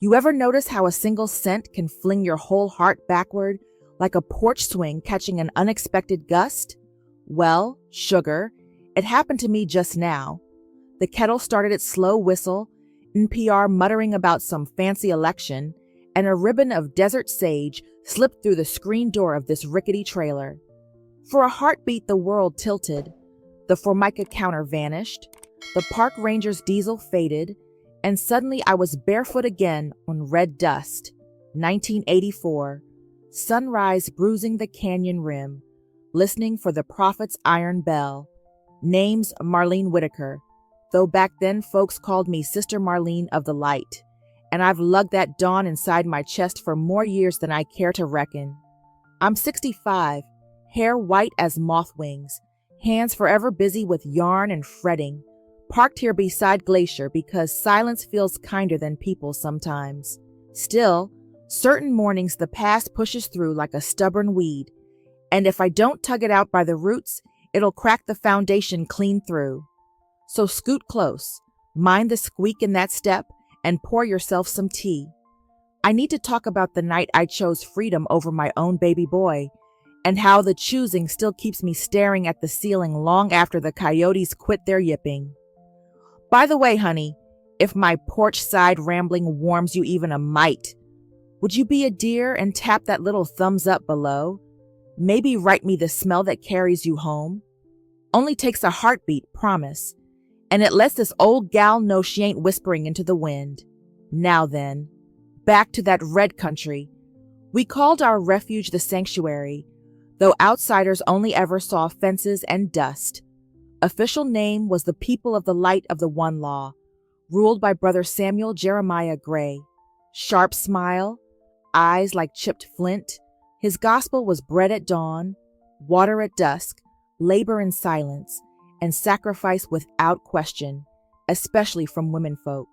You ever notice how a single scent can fling your whole heart backward like a porch swing catching an unexpected gust? Well, sugar, it happened to me just now. The kettle started its slow whistle, NPR muttering about some fancy election, and a ribbon of desert sage slipped through the screen door of this rickety trailer. For a heartbeat, the world tilted. The Formica counter vanished. The park ranger's diesel faded, and suddenly I was barefoot again on red dust. 1984. Sunrise bruising the canyon rim, listening for the prophet's iron bell. Name's Marlene Whitaker, though back then folks called me Sister Marlene of the Light, and I've lugged that dawn inside my chest for more years than I care to reckon. I'm 65, hair white as moth wings, hands forever busy with yarn and fretting, parked here beside Glacier because silence feels kinder than people sometimes. Still, certain mornings the past pushes through like a stubborn weed, and if I don't tug it out by the roots, it'll crack the foundation clean through. So scoot close, mind the squeak in that step, and pour yourself some tea. I need to talk about the night I chose freedom over my own baby boy, and how the choosing still keeps me staring at the ceiling long after the coyotes quit their yipping. By the way, honey, if my porch-side rambling warms you even a mite, would you be a dear and tap that little thumbs up below? Maybe write me the smell that carries you home. Only takes a heartbeat, promise. And it lets this old gal know she ain't whispering into the wind. Now then, back to that red country. We called our refuge the sanctuary, though outsiders only ever saw fences and dust. Official name was the People of the Light of the One Law, ruled by Brother Samuel Jeremiah Gray. Sharp smile, eyes like chipped flint. His gospel was bread at dawn, water at dusk, labor in silence, and sacrifice without question, especially from womenfolk.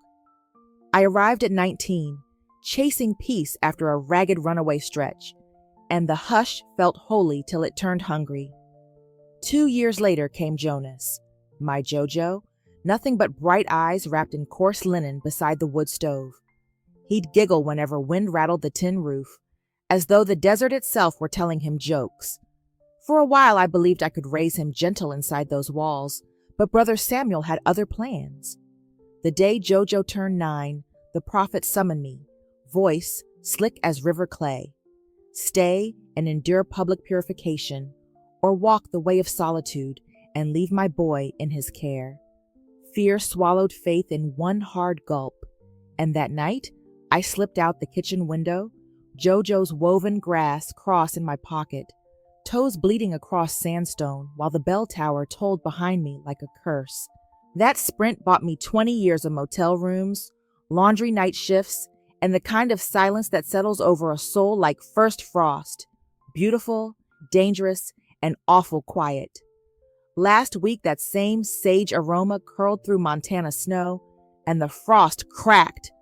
I arrived at 19, chasing peace after a ragged runaway stretch, and the hush felt holy till it turned hungry. 2 years later came Jonas, my Jojo, nothing but bright eyes wrapped in coarse linen beside the wood stove. He'd giggle whenever wind rattled the tin roof, as though the desert itself were telling him jokes. For a while I believed I could raise him gentle inside those walls, but Brother Samuel had other plans. The day Jojo turned 9, the prophet summoned me, voice slick as river clay. Stay and endure public purification, or walk the way of solitude and leave my boy in his care. Fear swallowed faith in one hard gulp, and that night I slipped out the kitchen window, Jojo's woven grass cross in my pocket, toes bleeding across sandstone while the bell tower tolled behind me like a curse. That sprint bought me 20 years of motel rooms, laundry night shifts, and the kind of silence that settles over a soul like first frost. Beautiful, dangerous, and awful quiet. Last week, that same sage aroma curled through Montana snow, and the frost cracked.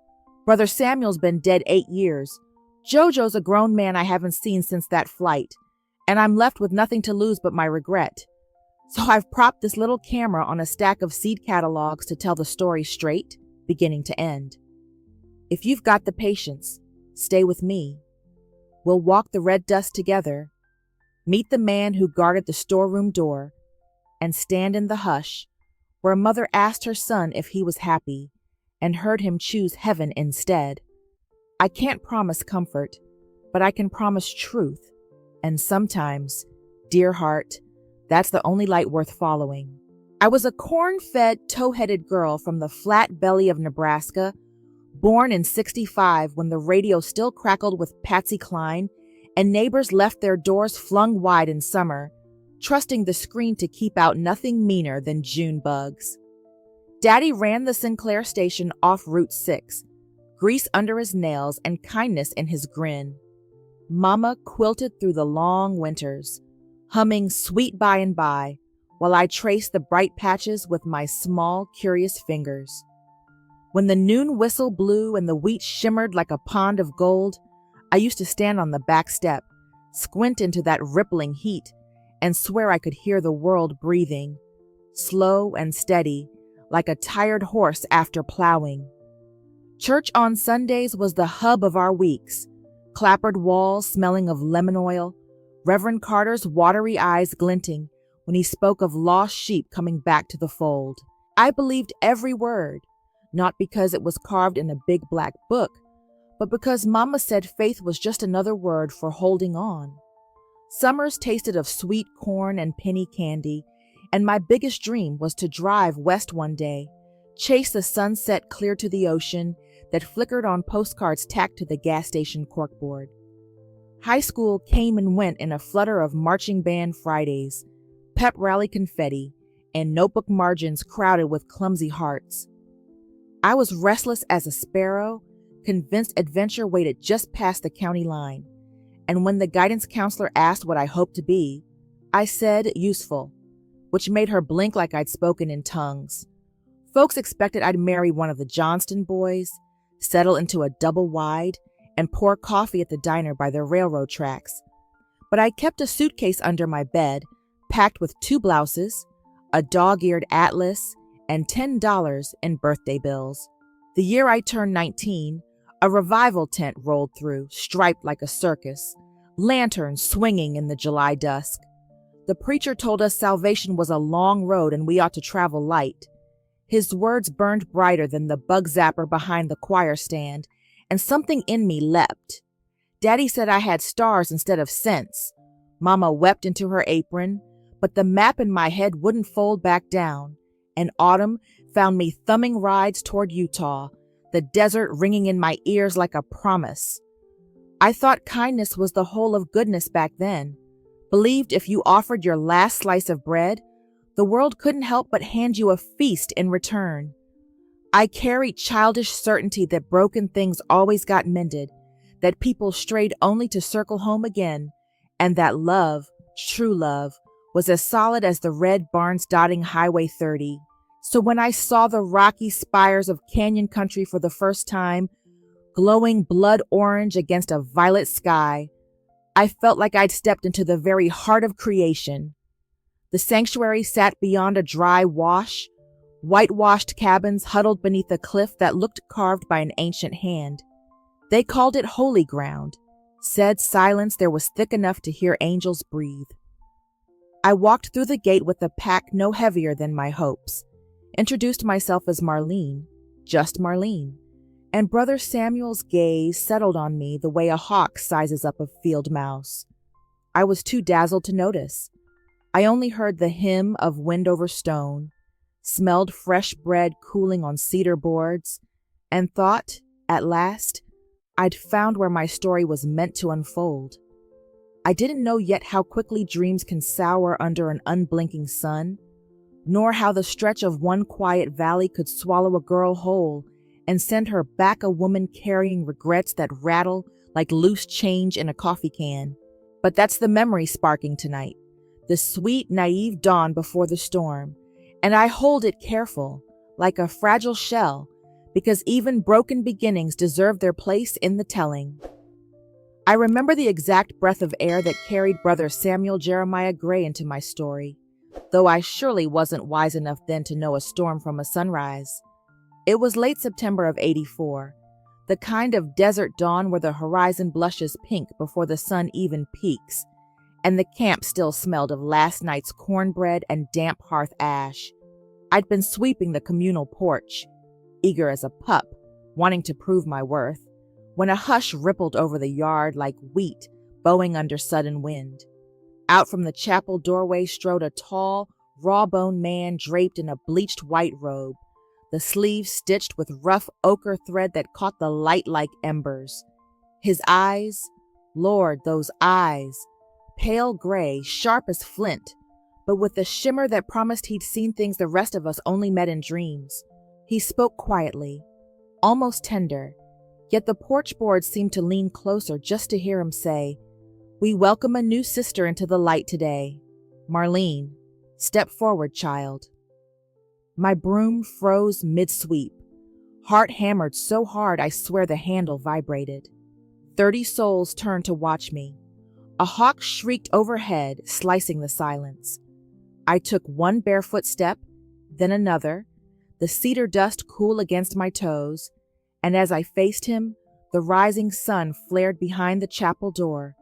Brother Samuel's been dead 8 years. Jojo's a grown man I haven't seen since that flight, and I'm left with nothing to lose but my regret. So I've propped this little camera on a stack of seed catalogs to tell the story straight, beginning to end. If you've got the patience, stay with me. We'll walk the red dust together, meet the man who guarded the storeroom door, and stand in the hush where a mother asked her son if he was happy and heard him choose heaven instead. I can't promise comfort, but I can promise truth, and sometimes, dear heart, that's the only light worth following. I was a corn-fed, tow-headed girl from the flat belly of Nebraska, born in '65 when the radio still crackled with Patsy Cline and neighbors left their doors flung wide in summer, trusting the screen to keep out nothing meaner than June bugs. Daddy ran the Sinclair station off Route 6, grease under his nails and kindness in his grin. Mama quilted through the long winters, humming Sweet By and By, while I traced the bright patches with my small, curious fingers. When the noon whistle blew and the wheat shimmered like a pond of gold, I used to stand on the back step, squint into that rippling heat, and swear I could hear the world breathing, slow and steady, like a tired horse after plowing. Church on Sundays was the hub of our weeks. Clapboard walls smelling of lemon oil, Reverend Carter's watery eyes glinting when he spoke of lost sheep coming back to the fold. I believed every word, not because it was carved in a big black book, but because Mama said faith was just another word for holding on. Summers tasted of sweet corn and penny candy, and my biggest dream was to drive west one day, chase the sunset clear to the ocean that flickered on postcards tacked to the gas station corkboard. High school came and went in a flutter of marching band Fridays, pep rally confetti, and notebook margins crowded with clumsy hearts. I was restless as a sparrow, convinced adventure waited just past the county line, and when the guidance counselor asked what I hoped to be, I said useful, which made her blink like I'd spoken in tongues. Folks expected I'd marry one of the Johnston boys, settle into a double wide, and pour coffee at the diner by the railroad tracks. But I kept a suitcase under my bed, packed with 2 blouses, a dog-eared atlas, and $10 in birthday bills. The year I turned 19, a revival tent rolled through, striped like a circus, lanterns swinging in the July dusk. The preacher told us salvation was a long road and we ought to travel light. His words burned brighter than the bug zapper behind the choir stand, and something in me leapt. Daddy said I had stars instead of sense. Mama wept into her apron, but the map in my head wouldn't fold back down, and autumn found me thumbing rides toward Utah, the desert ringing in my ears like a promise. I thought kindness was the whole of goodness back then, believed if you offered your last slice of bread, the world couldn't help but hand you a feast in return. I carried childish certainty that broken things always got mended, that people strayed only to circle home again, and that love, true love, was as solid as the red barns dotting Highway 30. So when I saw the rocky spires of Canyon Country for the first time, glowing blood orange against a violet sky, I felt like I'd stepped into the very heart of creation. The sanctuary sat beyond a dry wash, whitewashed cabins huddled beneath a cliff that looked carved by an ancient hand. They called it holy ground, said silence there was thick enough to hear angels breathe. I walked through the gate with a pack no heavier than my hopes, introduced myself as Marlene, just Marlene, and Brother Samuel's gaze settled on me the way a hawk sizes up a field mouse. I was too dazzled to notice. I only heard the hymn of wind over stone, smelled fresh bread cooling on cedar boards, and thought, at last, I'd found where my story was meant to unfold. I didn't know yet how quickly dreams can sour under an unblinking sun, nor how the stretch of one quiet valley could swallow a girl whole and send her back a woman carrying regrets that rattle like loose change in a coffee can. But that's the memory sparking tonight, the sweet, naive dawn before the storm, and I hold it careful, like a fragile shell, because even broken beginnings deserve their place in the telling. I remember the exact breath of air that carried Brother Samuel Jeremiah Gray into my story, though I surely wasn't wise enough then to know a storm from a sunrise. It was late September of '84, the kind of desert dawn where the horizon blushes pink before the sun even peaks, and the camp still smelled of last night's cornbread and damp hearth ash. I'd been sweeping the communal porch, eager as a pup, wanting to prove my worth, when a hush rippled over the yard like wheat bowing under sudden wind. Out from the chapel doorway strode a tall, raw-boned man draped in a bleached white robe, the sleeves stitched with rough ochre thread that caught the light like embers. His eyes, Lord, those eyes, pale gray, sharp as flint, but with a shimmer that promised he'd seen things the rest of us only met in dreams. He spoke quietly, almost tender, yet the porch boards seemed to lean closer just to hear him say, "We welcome a new sister into the light today. Marlene, step forward, child." My broom froze mid-sweep, heart hammered so hard I swear the handle vibrated. 30 souls turned to watch me. A hawk shrieked overhead, slicing the silence. I took one barefoot step, then another, the cedar dust cool against my toes, and as I faced him, the rising sun flared behind the chapel door,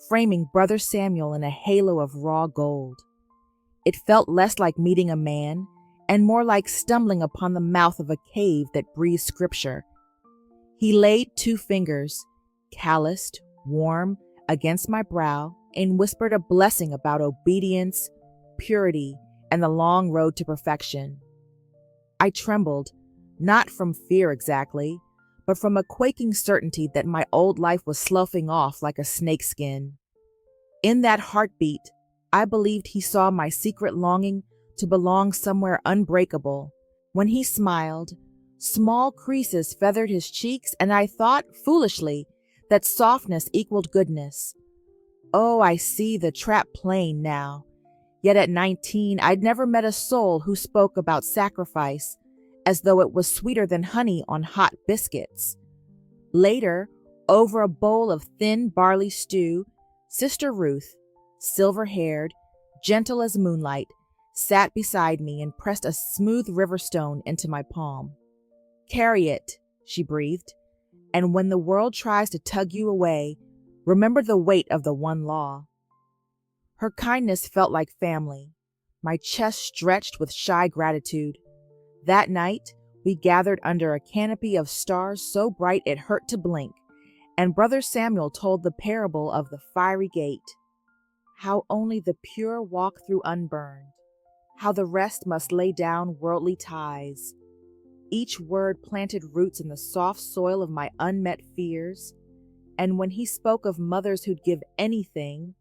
framing Brother Samuel in a halo of raw gold. It felt less like meeting a man and more like stumbling upon the mouth of a cave that breathes scripture. He laid 2 fingers, calloused, warm, against my brow and whispered a blessing about obedience, purity, and the long road to perfection. I trembled, not from fear exactly, but from a quaking certainty that my old life was sloughing off like a snakeskin. In that heartbeat, I believed he saw my secret longing to belong somewhere unbreakable. When he smiled, small creases feathered his cheeks, and I thought, foolishly, that softness equaled goodness. Oh, I see the trap plain now. Yet at 19, I'd never met a soul who spoke about sacrifice as though it was sweeter than honey on hot biscuits. Later, over a bowl of thin barley stew, Sister Ruth, silver-haired, gentle as moonlight, sat beside me and pressed a smooth river stone into my palm. "Carry it," she breathed, "and when the world tries to tug you away, remember the weight of the one law." Her kindness felt like family. My chest stretched with shy gratitude. That night, we gathered under a canopy of stars so bright it hurt to blink, and Brother Samuel told the parable of the fiery gate, how only the pure walk through unburned, how the rest must lay down worldly ties. Each word planted roots in the soft soil of my unmet fears, and when he spoke of mothers who'd give anything,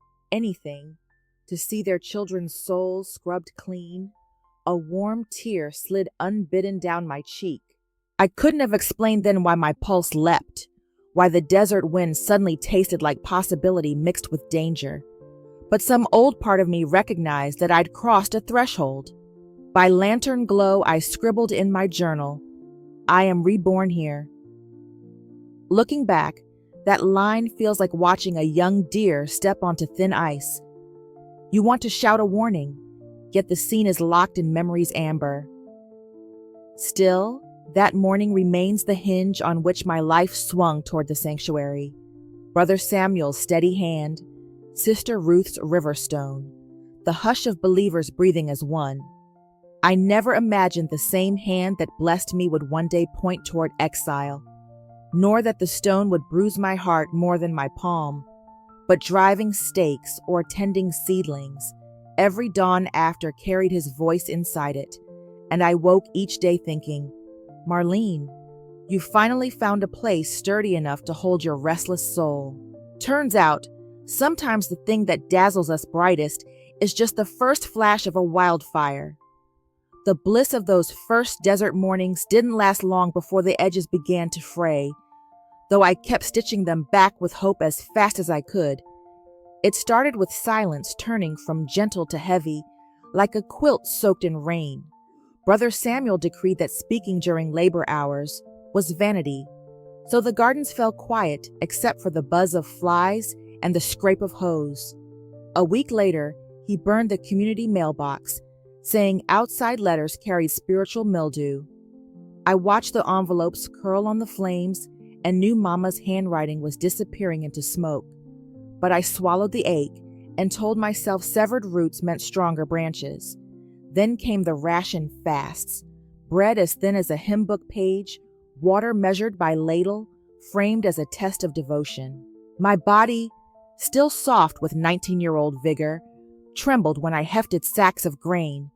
to see their children's souls scrubbed clean, a warm tear slid unbidden down my cheek. I couldn't have explained then why my pulse leapt, why the desert wind suddenly tasted like possibility mixed with danger. But some old part of me recognized that I'd crossed a threshold. By lantern glow, I scribbled in my journal, "I am reborn here." Looking back, that line feels like watching a young deer step onto thin ice. You want to shout a warning, yet the scene is locked in memory's amber. Still, that morning remains the hinge on which my life swung toward the sanctuary. Brother Samuel's steady hand, Sister Ruth's river stone, the hush of believers breathing as one. I never imagined the same hand that blessed me would one day point toward exile, nor that the stone would bruise my heart more than my palm, but driving stakes or tending seedlings, every dawn after carried his voice inside it, and I woke each day thinking, "Marlene, you finally found a place sturdy enough to hold your restless soul." Turns out, sometimes the thing that dazzles us brightest is just the first flash of a wildfire. The bliss of those first desert mornings didn't last long before the edges began to fray, though I kept stitching them back with hope as fast as I could. It started with silence turning from gentle to heavy, like a quilt soaked in rain. Brother Samuel decreed that speaking during labor hours was vanity, so the gardens fell quiet except for the buzz of flies and the scrape of hose. A week later, he burned the community mailbox, saying outside letters carried spiritual mildew. I watched the envelopes curl on the flames and knew Mama's handwriting was disappearing into smoke. But I swallowed the ache and told myself severed roots meant stronger branches. Then came the ration fasts, bread as thin as a hymn book page, water measured by ladle, framed as a test of devotion. My body, still soft with 19-year-old vigor, trembled when I hefted sacks of grain.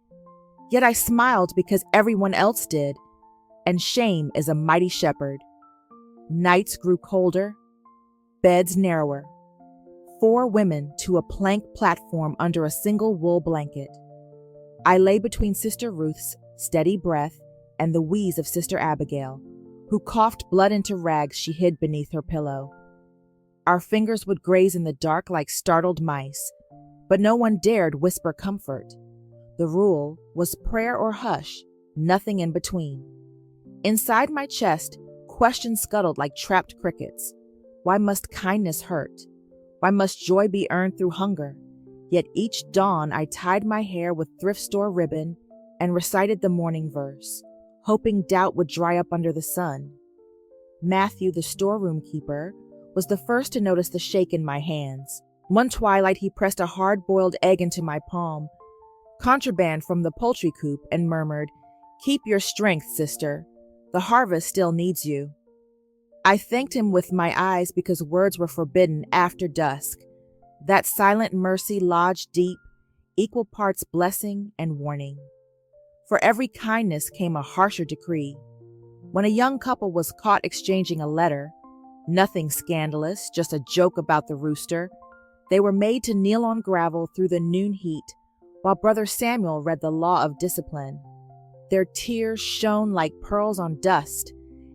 Yet I smiled because everyone else did, and shame is a mighty shepherd. Nights grew colder, beds narrower. 4 women to a plank platform under a single wool blanket. I lay between Sister Ruth's steady breath and the wheeze of Sister Abigail, who coughed blood into rags she hid beneath her pillow. Our fingers would graze in the dark like startled mice, but no one dared whisper comfort. The rule was prayer or hush, nothing in between. Inside my chest, questions scuttled like trapped crickets. Why must kindness hurt? Why must joy be earned through hunger? Yet each dawn I tied my hair with thrift store ribbon and recited the morning verse, hoping doubt would dry up under the sun. Matthew, the storeroom keeper, was the first to notice the shake in my hands. One twilight, he pressed a hard-boiled egg into my palm, contraband from the poultry coop, and murmured, "Keep your strength, sister. The harvest still needs you." I thanked him with my eyes because words were forbidden after dusk. That silent mercy lodged deep, equal parts blessing and warning. For every kindness came a harsher decree. When a young couple was caught exchanging a letter, nothing scandalous, just a joke about the rooster, they were made to kneel on gravel through the noon heat while Brother Samuel read the law of discipline. Their tears shone like pearls on dust,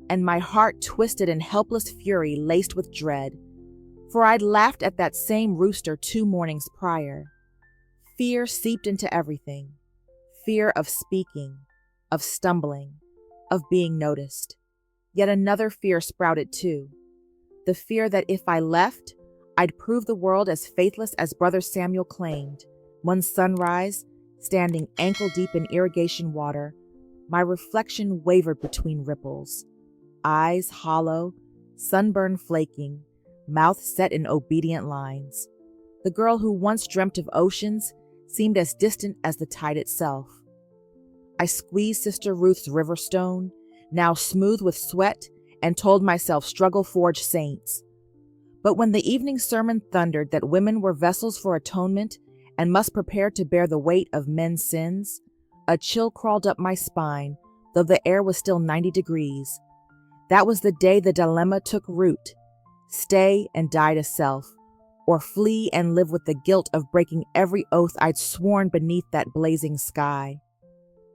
and my heart twisted in helpless fury laced with dread, for I'd laughed at that same rooster 2 mornings prior. Fear seeped into everything. Fear of speaking, of stumbling, of being noticed. Yet another fear sprouted too. The fear that if I left, I'd prove the world as faithless as Brother Samuel claimed. One sunrise, standing ankle-deep in irrigation water, my reflection wavered between ripples. Eyes hollow, sunburn flaking, mouth set in obedient lines. The girl who once dreamt of oceans seemed as distant as the tide itself. I squeezed Sister Ruth's river stone, now smooth with sweat, and told myself struggle-forged saints. But when the evening sermon thundered that women were vessels for atonement and must prepare to bear the weight of men's sins, a chill crawled up my spine, though the air was still 90 degrees. That was the day the dilemma took root: stay and die to self, or flee and live with the guilt of breaking every oath I'd sworn beneath that blazing sky.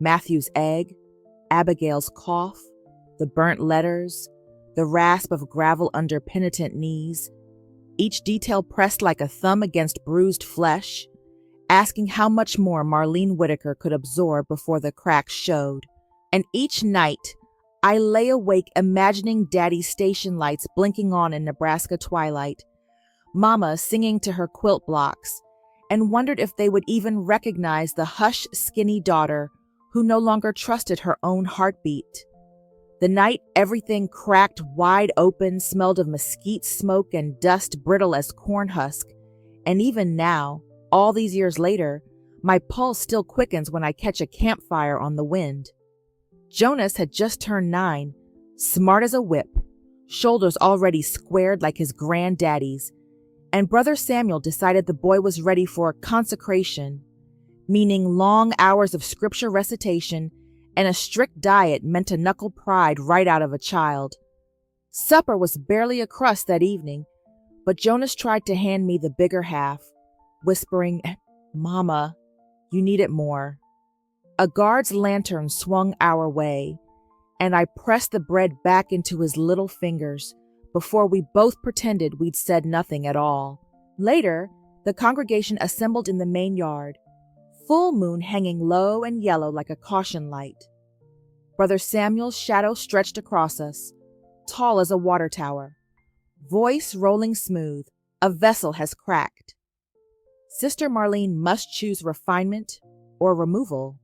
Matthew's egg, Abigail's cough, the burnt letters, the rasp of gravel under penitent knees, each detail pressed like a thumb against bruised flesh, asking how much more Marlene Whitaker could absorb before the cracks showed. And each night, I lay awake imagining Daddy's station lights blinking on in Nebraska twilight, Mama singing to her quilt blocks, and wondered if they would even recognize the hushed, skinny daughter who no longer trusted her own heartbeat. The night everything cracked wide open smelled of mesquite smoke and dust brittle as corn husk, and even now, all these years later, my pulse still quickens when I catch a campfire on the wind. Jonas had just turned 9, smart as a whip, shoulders already squared like his granddaddy's, and Brother Samuel decided the boy was ready for consecration, meaning long hours of scripture recitation and a strict diet meant to knuckle pride right out of a child. Supper was barely a crust that evening, but Jonas tried to hand me the bigger half, whispering, "Mama, you need it more." A guard's lantern swung our way, and I pressed the bread back into his little fingers before we both pretended we'd said nothing at all. Later, the congregation assembled in the main yard, full moon hanging low and yellow like a caution light. Brother Samuel's shadow stretched across us, tall as a water tower, voice rolling smooth. "A vessel has cracked." Sister Marlene must choose refinement or removal.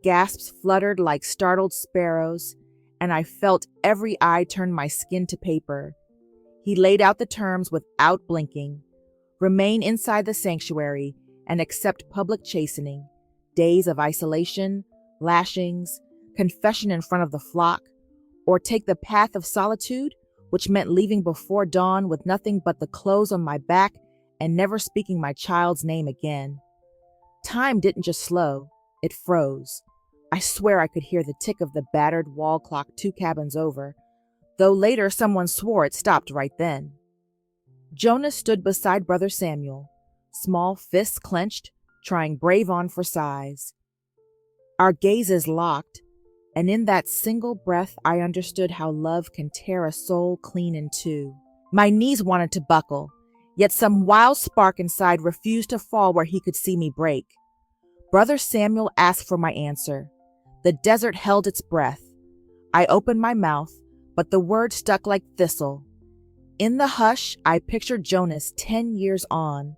Gasps fluttered like startled sparrows, and I felt every eye turn my skin to paper. He laid out the terms without blinking: remain inside the sanctuary and accept public chastening, days of isolation, lashings, confession in front of the flock, or take the path of solitude, which meant leaving before dawn with nothing but the clothes on my back and never speaking my child's name again. Time didn't just slow, it froze. I swear I could hear the tick of the battered wall clock 2 cabins over, though later someone swore it stopped right then. Jonas stood beside Brother Samuel, small fists clenched, trying brave on for size. Our gazes locked, and in that single breath I understood how love can tear a soul clean in two. My knees wanted to buckle, yet some wild spark inside refused to fall where he could see me break. Brother Samuel asked for my answer. The desert held its breath. I opened my mouth, but the word stuck like thistle. In the hush, I pictured Jonas 10 years on,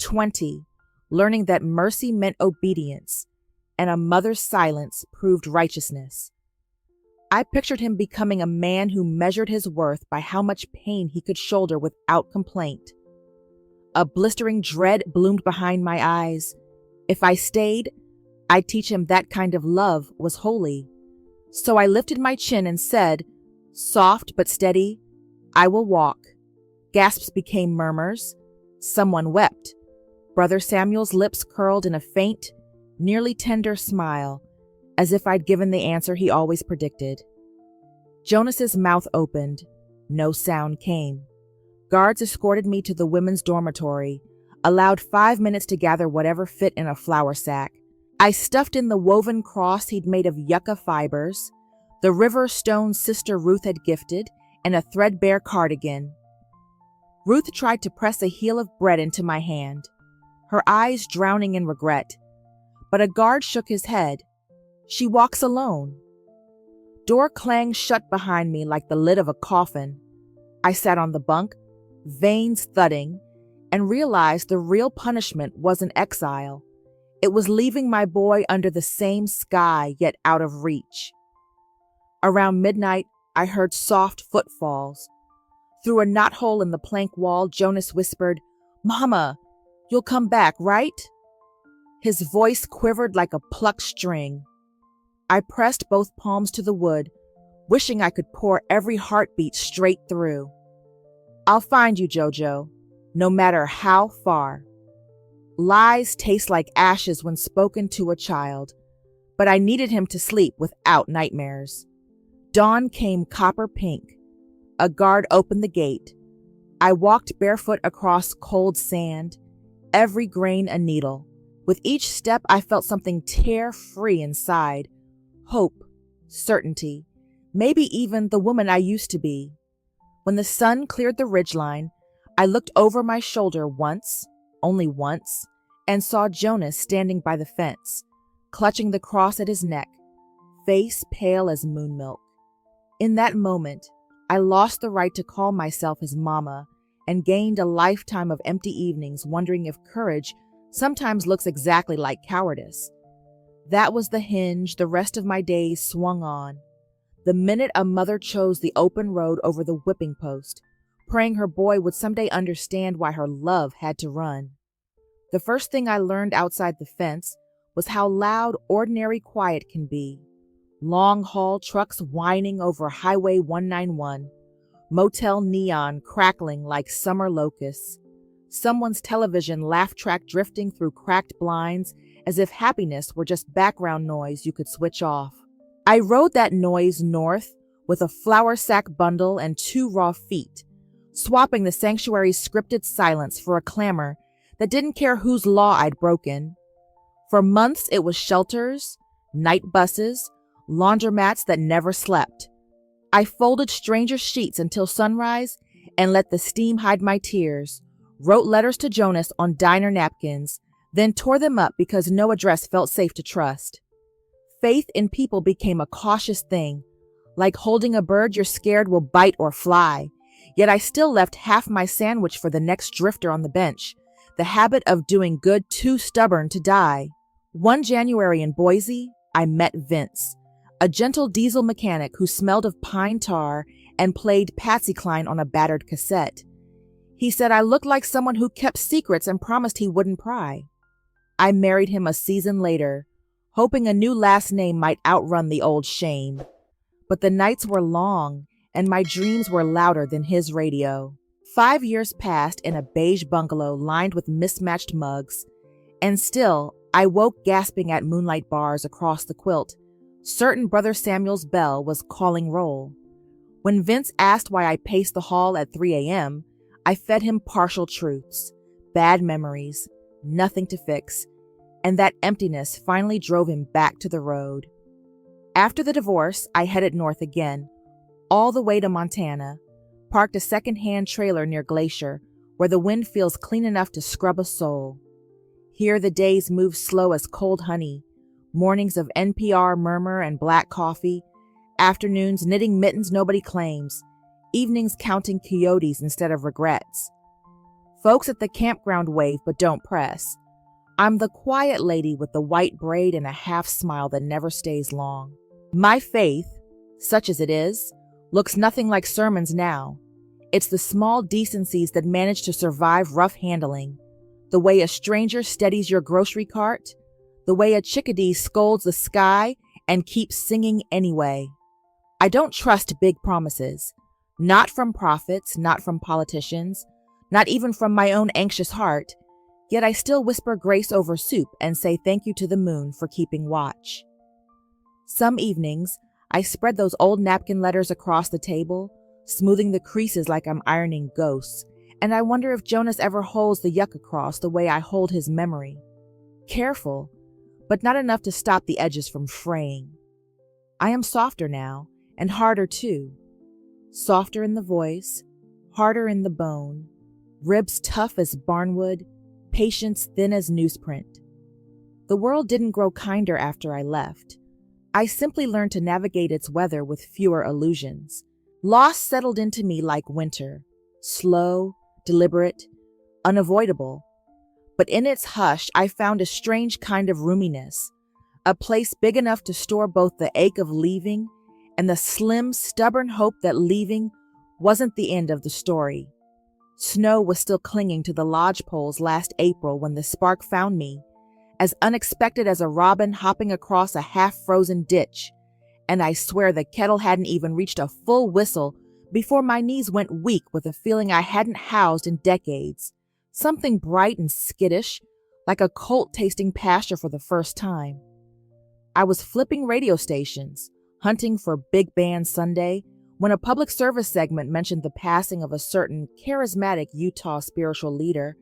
20, learning that mercy meant obedience, and a mother's silence proved righteousness. I pictured him becoming a man who measured his worth by how much pain he could shoulder without complaint. A blistering dread bloomed behind my eyes. If I stayed, I'd teach him that kind of love was holy. So I lifted my chin and said, soft but steady, I will walk. Gasps became murmurs. Someone wept. Brother Samuel's lips curled in a faint, nearly tender smile, as if I'd given the answer he always predicted. Jonas's mouth opened. No sound came. Guards escorted me to the women's dormitory, allowed 5 minutes to gather whatever fit in a flour sack. I stuffed in the woven cross he'd made of yucca fibers, the river stone Sister Ruth had gifted, and a threadbare cardigan. Ruth tried to press a heel of bread into my hand, her eyes drowning in regret, but a guard shook his head. She walks alone. Door clanged shut behind me like the lid of a coffin. I sat on the bunk, veins thudding, and realized the real punishment wasn't exile. It was leaving my boy under the same sky, yet out of reach. Around midnight, I heard soft footfalls. Through a knothole in the plank wall, Jonas whispered, "Mama, you'll come back, right?" His voice quivered like a plucked string. I pressed both palms to the wood, wishing I could pour every heartbeat straight through. "I'll find you, Jojo, no matter how far." Lies taste like ashes when spoken to a child, but I needed him to sleep without nightmares. Dawn came copper pink. A guard opened the gate. I walked barefoot across cold sand, every grain a needle. With each step, I felt something tear free inside. Hope, certainty, maybe even the woman I used to be. When the sun cleared the ridgeline, I looked over my shoulder once, only once, and saw Jonas standing by the fence, clutching the cross at his neck, face pale as moon milk. In that moment, I lost the right to call myself his mama and gained a lifetime of empty evenings wondering if courage sometimes looks exactly like cowardice. That was the hinge the rest of my days swung on. The minute a mother chose the open road over the whipping post, praying her boy would someday understand why her love had to run. The first thing I learned outside the fence was how loud ordinary quiet can be. Long-haul trucks whining over Highway 191, motel neon crackling like summer locusts, someone's television laugh track drifting through cracked blinds as if happiness were just background noise you could switch off. I rode that noise north with a flour sack bundle and 2 raw feet, swapping the sanctuary's scripted silence for a clamor that didn't care whose law I'd broken. For months it was shelters, night buses, laundromats that never slept. I folded stranger sheets until sunrise and let the steam hide my tears, wrote letters to Jonas on diner napkins, then tore them up because no address felt safe to trust. Faith in people became a cautious thing, like holding a bird you're scared will bite or fly. Yet I still left half my sandwich for the next drifter on the bench, the habit of doing good too stubborn to die. One January in Boise, I met Vince, a gentle diesel mechanic who smelled of pine tar and played Patsy Cline on a battered cassette. He said I looked like someone who kept secrets and promised he wouldn't pry. I married him a season later, hoping a new last name might outrun the old shame. But the nights were long, and my dreams were louder than his radio. 5 years passed in a beige bungalow lined with mismatched mugs, and still I woke gasping at moonlight bars across the quilt, certain Brother Samuel's bell was calling roll. When Vince asked why I paced the hall at 3 a.m., I fed him partial truths, bad memories, nothing to fix, and that emptiness finally drove him back to the road. After the divorce, I headed north again, all the way to Montana, parked a second-hand trailer near Glacier, where the wind feels clean enough to scrub a soul. Here the days move slow as cold honey, mornings of NPR murmur and black coffee, afternoons knitting mittens nobody claims, evenings counting coyotes instead of regrets. Folks at the campground wave but don't press. I'm the quiet lady with the white braid and a half smile that never stays long. My faith, such as it is, looks nothing like sermons now. It's the small decencies that manage to survive rough handling. The way a stranger steadies your grocery cart, the way a chickadee scolds the sky and keeps singing anyway. I don't trust big promises, not from prophets, not from politicians, not even from my own anxious heart, yet I still whisper grace over soup and say thank you to the moon for keeping watch. Some evenings, I spread those old napkin letters across the table, smoothing the creases like I'm ironing ghosts, and I wonder if Jonas ever holds the yucca cross the way I hold his memory. Careful, but not enough to stop the edges from fraying. I am softer now, and harder too. Softer in the voice, harder in the bone, ribs tough as barnwood, patience thin as newsprint. The world didn't grow kinder after I left. I simply learned to navigate its weather with fewer illusions. Loss settled into me like winter, slow, deliberate, unavoidable. But in its hush, I found a strange kind of roominess, a place big enough to store both the ache of leaving and the slim, stubborn hope that leaving wasn't the end of the story. Snow was still clinging to the lodge poles last April when the spark found me, as unexpected as a robin hopping across a half-frozen ditch, and I swear the kettle hadn't even reached a full whistle before my knees went weak with a feeling I hadn't housed in decades, something bright and skittish, like a colt tasting pasture for the first time. I was flipping radio stations, hunting for Big Band Sunday, when a public service segment mentioned the passing of a certain charismatic Utah spiritual leader,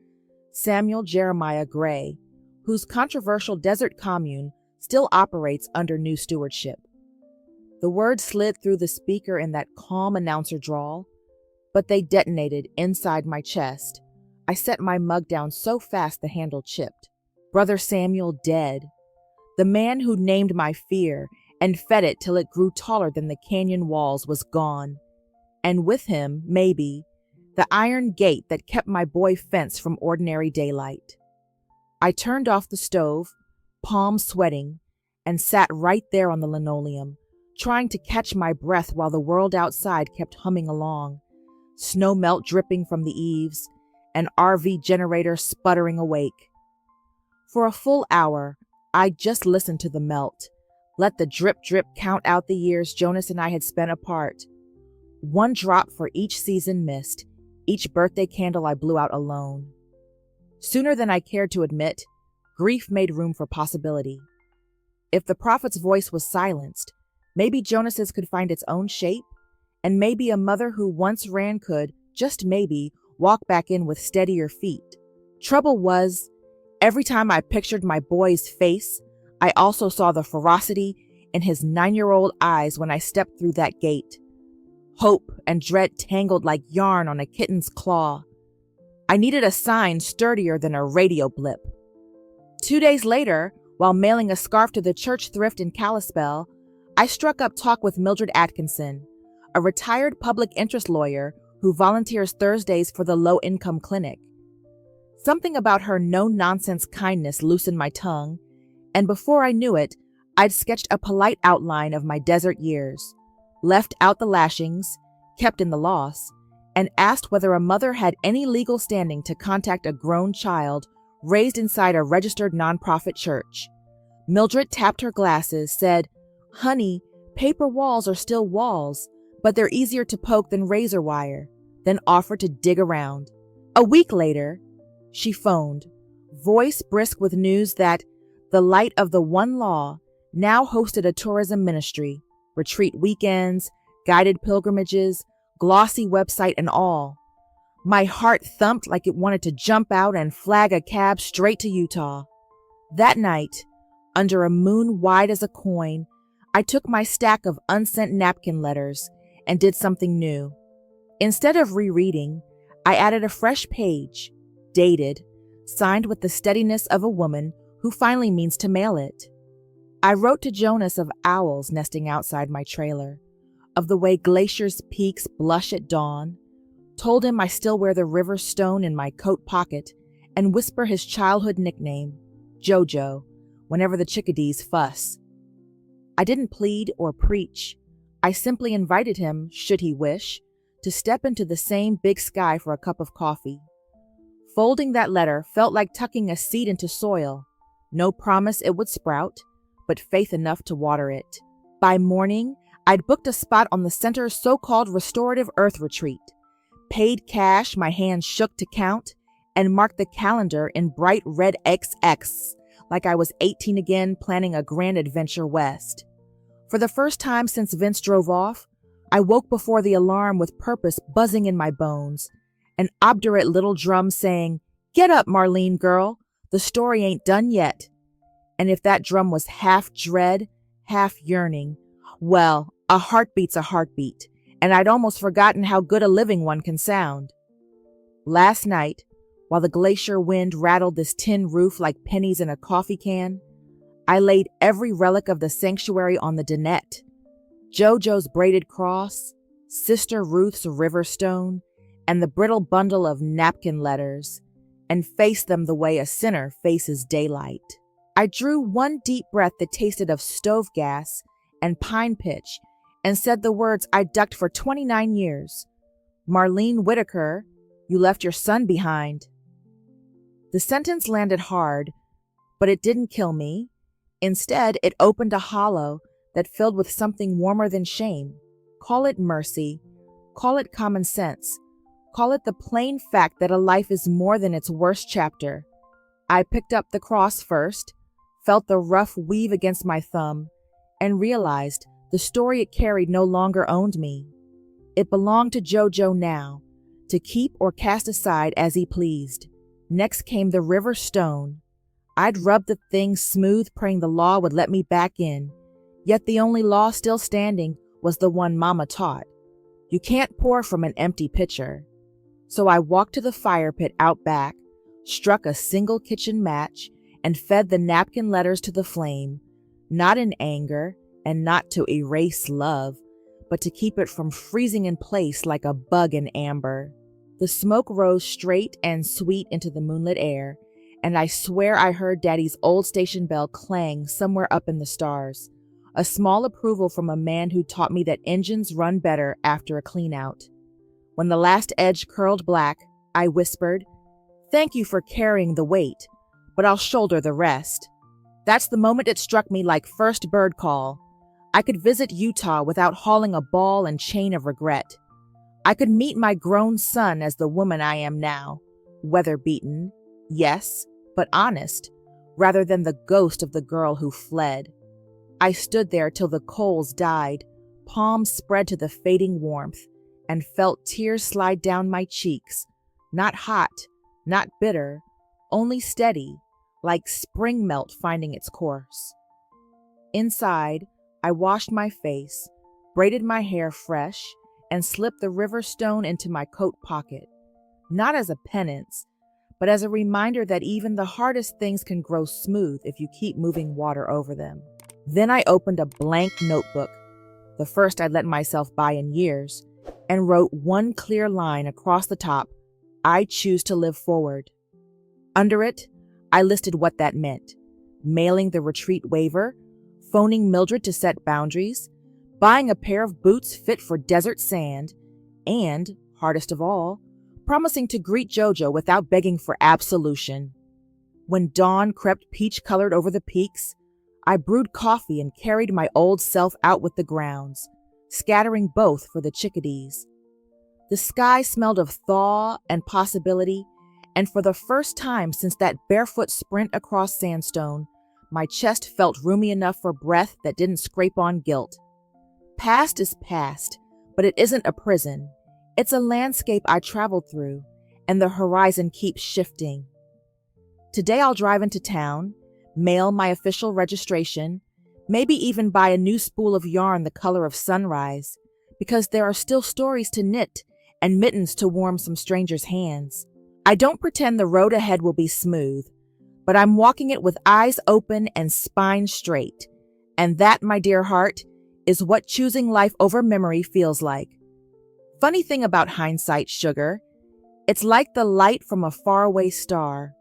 Samuel Jeremiah Gray, whose controversial desert commune still operates under new stewardship. The words slid through the speaker in that calm announcer drawl, but they detonated inside my chest. I set my mug down so fast the handle chipped. Brother Samuel dead. The man who named my fear and fed it till it grew taller than the canyon walls was gone. And with him, maybe, the iron gate that kept my boy fenced from ordinary daylight. I turned off the stove, palms sweating, and sat right there on the linoleum, trying to catch my breath while the world outside kept humming along, snow melt dripping from the eaves, an RV generator sputtering awake. For a full hour, I just listened to the melt, let the drip-drip count out the years Jonas and I had spent apart. One drop for each season missed, each birthday candle I blew out alone. Sooner than I cared to admit, grief made room for possibility. If the prophet's voice was silenced, maybe Jonas's could find its own shape, and maybe a mother who once ran could, just maybe, walk back in with steadier feet. Trouble was, every time I pictured my boy's face, I also saw the ferocity in his 9-year-old eyes when I stepped through that gate. Hope and dread tangled like yarn on a kitten's claw. I needed a sign sturdier than a radio blip. 2 days later, while mailing a scarf to the church thrift in Kalispell, I struck up talk with Mildred Atkinson, a retired public interest lawyer who volunteers Thursdays for the low-income clinic. Something about her no-nonsense kindness loosened my tongue, and before I knew it, I'd sketched a polite outline of my desert years, left out the lashings, kept in the loss, and asked whether a mother had any legal standing to contact a grown child raised inside a registered nonprofit church. Mildred tapped her glasses, said, "Honey, paper walls are still walls, but they're easier to poke than razor wire," then offered to dig around. A week later, she phoned, voice brisk with news that the Light of the One Law now hosted a tourism ministry, retreat weekends, guided pilgrimages, glossy website and all. My heart thumped like it wanted to jump out and flag a cab straight to Utah. That night, under a moon wide as a coin, I took my stack of unsent napkin letters and did something new. Instead of rereading, I added a fresh page, dated, signed with the steadiness of a woman who finally means to mail it. I wrote to Jonas of owls nesting outside my trailer, of the way Glacier's peaks blush at dawn, told him I still wear the river stone in my coat pocket, and whisper his childhood nickname, Jojo, whenever the chickadees fuss. I didn't plead or preach. I simply invited him, should he wish, to step into the same big sky for a cup of coffee. Folding that letter felt like tucking a seed into soil. No promise it would sprout, but faith enough to water it. By morning, I'd booked a spot on the center's so-called restorative earth retreat, paid cash my hands shook to count, and marked the calendar in bright red XX like I was 18 again planning a grand adventure west. For the first time since Vince drove off, I woke before the alarm with purpose buzzing in my bones, an obdurate little drum saying, "Get up, Marlene girl, the story ain't done yet." And if that drum was half dread, half yearning, well, a heartbeat's a heartbeat, and I'd almost forgotten how good a living one can sound. Last night, while the glacier wind rattled this tin roof like pennies in a coffee can, I laid every relic of the sanctuary on the dinette. JoJo's braided cross, Sister Ruth's river stone, and the brittle bundle of napkin letters, and faced them the way a sinner faces daylight. I drew one deep breath that tasted of stove gas and pine pitch and said the words I ducked for 29 years. "Marlene Whitaker, you left your son behind." The sentence landed hard, but it didn't kill me. Instead, it opened a hollow that filled with something warmer than shame. Call it mercy, call it common sense, call it the plain fact that a life is more than its worst chapter. I picked up the cross first, felt the rough weave against my thumb, and realized the story it carried no longer owned me. It belonged to JoJo now, to keep or cast aside as he pleased. Next came the river stone. I'd rubbed the thing smooth, praying the law would let me back in, yet the only law still standing was the one Mama taught. You can't pour from an empty pitcher. So I walked to the fire pit out back, struck a single kitchen match, and fed the napkin letters to the flame, not in anger and not to erase love, but to keep it from freezing in place like a bug in amber. The smoke rose straight and sweet into the moonlit air, and I swear I heard Daddy's old station bell clang somewhere up in the stars, a small approval from a man who taught me that engines run better after a clean-out. When the last edge curled black, I whispered, "Thank you for carrying the weight, but I'll shoulder the rest." That's the moment it struck me like first bird call. I could visit Utah without hauling a ball and chain of regret. I could meet my grown son as the woman I am now, weather-beaten, yes, but honest, rather than the ghost of the girl who fled. I stood there till the coals died, palms spread to the fading warmth, and felt tears slide down my cheeks, not hot, not bitter, only steady, like spring melt finding its course. Inside, I washed my face, braided my hair fresh, and slipped the river stone into my coat pocket, not as a penance, but as a reminder that even the hardest things can grow smooth if you keep moving water over them. Then I opened a blank notebook, the first I'd let myself buy in years, and wrote one clear line across the top, "I choose to live forward." Under it, I listed what that meant: mailing the retreat waiver, phoning Mildred to set boundaries, buying a pair of boots fit for desert sand, and, hardest of all, promising to greet JoJo without begging for absolution. When dawn crept peach-colored over the peaks, I brewed coffee and carried my old self out with the grounds, scattering both for the chickadees. The sky smelled of thaw and possibility, and for the first time since that barefoot sprint across sandstone, my chest felt roomy enough for breath that didn't scrape on guilt. Past is past, but it isn't a prison. It's a landscape I traveled through, and the horizon keeps shifting. Today I'll drive into town, mail my official registration, maybe even buy a new spool of yarn the color of sunrise, because there are still stories to knit and mittens to warm some strangers' hands. I don't pretend the road ahead will be smooth, but I'm walking it with eyes open and spine straight, and that, my dear heart, is what choosing life over memory feels like. Funny thing about hindsight, sugar, it's like the light from a faraway star.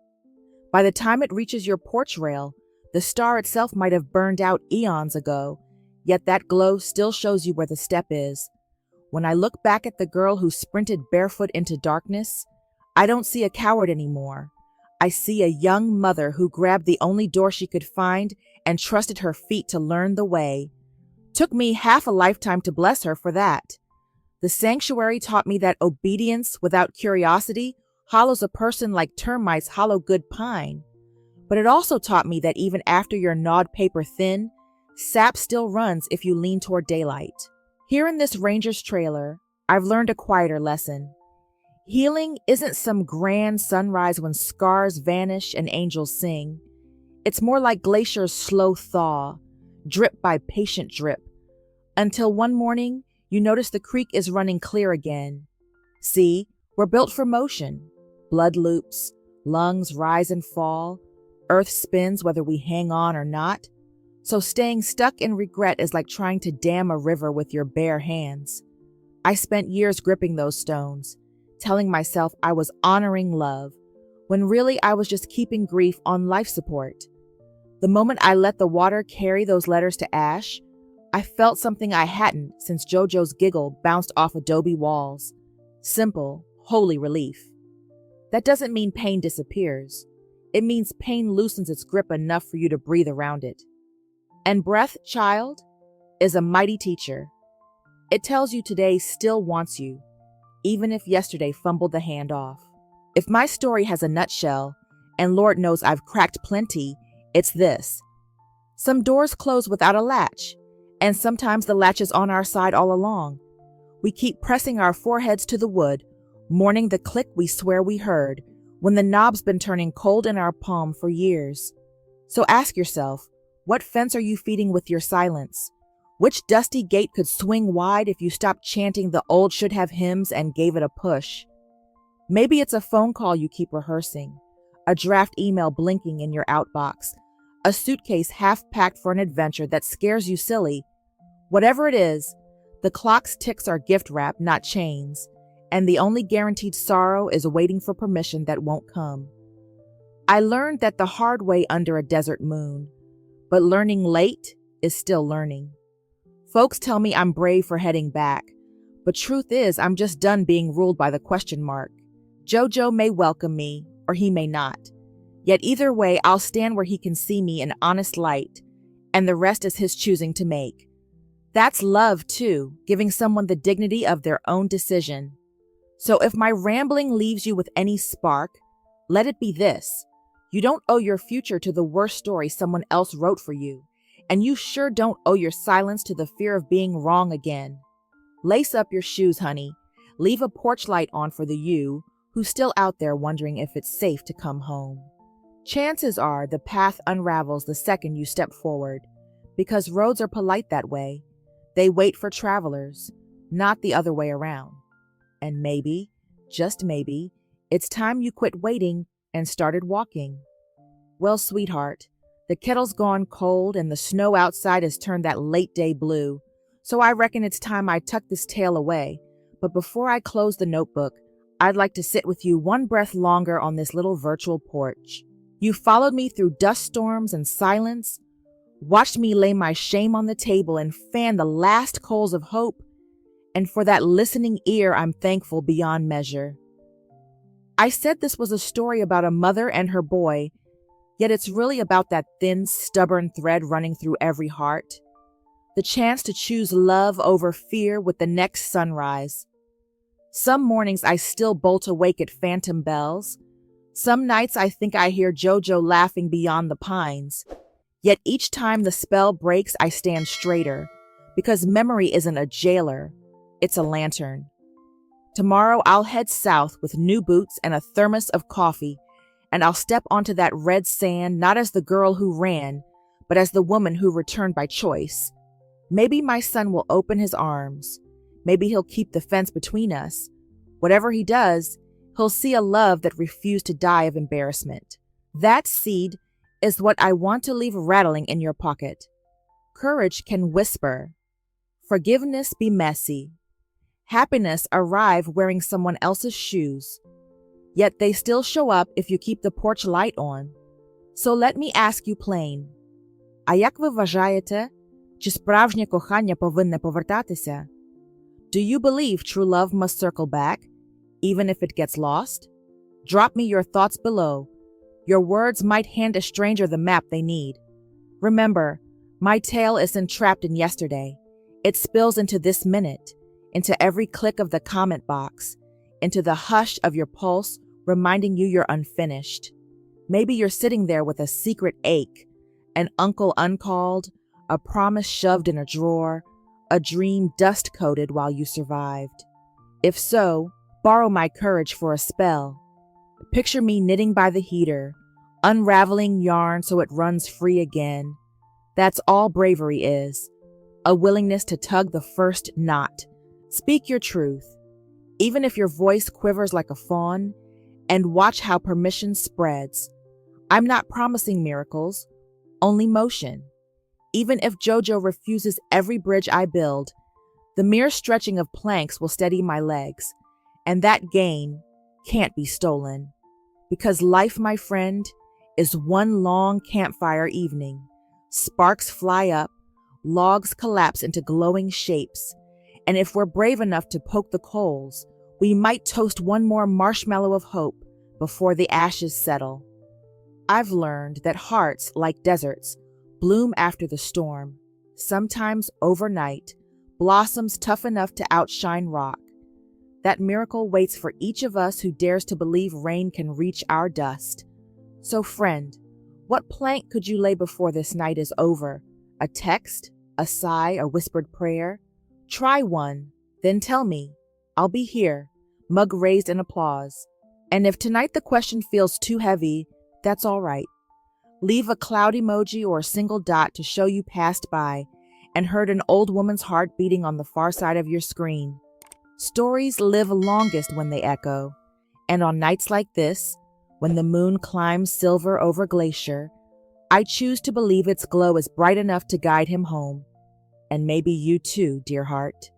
By the time it reaches your porch rail, the star itself might have burned out eons ago, yet that glow still shows you where the step is. When I look back at the girl who sprinted barefoot into darkness, I don't see a coward anymore. I see a young mother who grabbed the only door she could find and trusted her feet to learn the way. Took me half a lifetime to bless her for that. The sanctuary taught me that obedience without curiosity hollows a person like termites hollow good pine. But it also taught me that even after you're gnawed paper thin, sap still runs if you lean toward daylight. Here in this Ranger's trailer, I've learned a quieter lesson. Healing isn't some grand sunrise when scars vanish and angels sing. It's more like glacier's slow thaw, drip by patient drip, until one morning you notice the creek is running clear again. See, we're built for motion. Blood loops, lungs rise and fall, earth spins whether we hang on or not. So staying stuck in regret is like trying to dam a river with your bare hands. I spent years gripping those stones, telling myself I was honoring love, when really I was just keeping grief on life support. The moment I let the water carry those letters to ash, I felt something I hadn't since JoJo's giggle bounced off adobe walls. Simple, holy relief. That doesn't mean pain disappears. It means pain loosens its grip enough for you to breathe around it. And breath, child, is a mighty teacher. It tells you today still wants you, even if yesterday fumbled the hand off. If my story has a nutshell, and Lord knows I've cracked plenty, it's this. Some doors close without a latch, and sometimes the latch is on our side all along. We keep pressing our foreheads to the wood, mourning the click we swear we heard, when the knob's been turning cold in our palm for years. So ask yourself, what fence are you feeding with your silence? Which dusty gate could swing wide if you stopped chanting the old should-have hymns and gave it a push? Maybe it's a phone call you keep rehearsing, a draft email blinking in your outbox, a suitcase half-packed for an adventure that scares you silly. Whatever it is, the clock's ticks are gift wrap, not chains, and the only guaranteed sorrow is waiting for permission that won't come. I learned that the hard way under a desert moon, but learning late is still learning. Folks tell me I'm brave for heading back, but truth is I'm just done being ruled by the question mark. JoJo may welcome me, or he may not. Yet either way, I'll stand where he can see me in honest light, and the rest is his choosing to make. That's love, too, giving someone the dignity of their own decision. So if my rambling leaves you with any spark, let it be this. You don't owe your future to the worst story someone else wrote for you, and you sure don't owe your silence to the fear of being wrong again. Lace up your shoes, honey. Leave a porch light on for the you who's still out there wondering if it's safe to come home. Chances are the path unravels the second you step forward, because roads are polite that way. They wait for travelers, not the other way around. And maybe, just maybe, it's time you quit waiting and started walking. Well, sweetheart, the kettle's gone cold and the snow outside has turned that late day blue, so I reckon it's time I tuck this tale away. But before I close the notebook, I'd like to sit with you one breath longer on this little virtual porch. You followed me through dust storms and silence, watched me lay my shame on the table and fan the last coals of hope, and for that listening ear I'm thankful beyond measure. I said this was a story about a mother and her boy, yet it's really about that thin, stubborn thread running through every heart. The chance to choose love over fear with the next sunrise. Some mornings I still bolt awake at phantom bells. Some nights I think I hear JoJo laughing beyond the pines. Yet each time the spell breaks, I stand straighter, because memory isn't a jailer, it's a lantern. Tomorrow I'll head south with new boots and a thermos of coffee, and I'll step onto that red sand not as the girl who ran, but as the woman who returned by choice. Maybe my son will open his arms. Maybe he'll keep the fence between us. Whatever he does, he'll see a love that refused to die of embarrassment. That seed is what I want to leave rattling in your pocket. Courage can whisper. Forgiveness be messy. Happiness arrive wearing someone else's shoes. Yet they still show up if you keep the porch light on. So let me ask you plain. A jak vy vwажаєте, Чи справжнє кохання повинне повертатися? Do you believe true love must circle back, even if it gets lost? Drop me your thoughts below. Your words might hand a stranger the map they need. Remember, my tale isn't trapped in yesterday. It spills into this minute, into every click of the comment box, into the hush of your pulse, reminding you you're unfinished. Maybe you're sitting there with a secret ache, an uncle uncalled, a promise shoved in a drawer, a dream dust-coated while you survived. If so, borrow my courage for a spell. Picture me knitting by the heater, unraveling yarn so it runs free again. That's all bravery is, a willingness to tug the first knot. Speak your truth, even if your voice quivers like a fawn, and watch how permission spreads. I'm not promising miracles, only motion. Even if JoJo refuses every bridge I build, the mere stretching of planks will steady my legs, and that gain can't be stolen. Because life, my friend, is one long campfire evening. Sparks fly up, logs collapse into glowing shapes, and if we're brave enough to poke the coals, we might toast one more marshmallow of hope before the ashes settle. I've learned that hearts, like deserts, bloom after the storm, sometimes overnight, blossoms tough enough to outshine rock. That miracle waits for each of us who dares to believe rain can reach our dust. So friend, what plank could you lay before this night is over? A text? A sigh? A whispered prayer? Try one, then tell me. I'll be here, mug raised in applause. And if tonight the question feels too heavy, that's all right. Leave a cloud emoji or a single dot to show you passed by and heard an old woman's heart beating on the far side of your screen. Stories live longest when they echo, and on nights like this, when the moon climbs silver over glacier, I choose to believe its glow is bright enough to guide him home. And maybe you too, dear heart.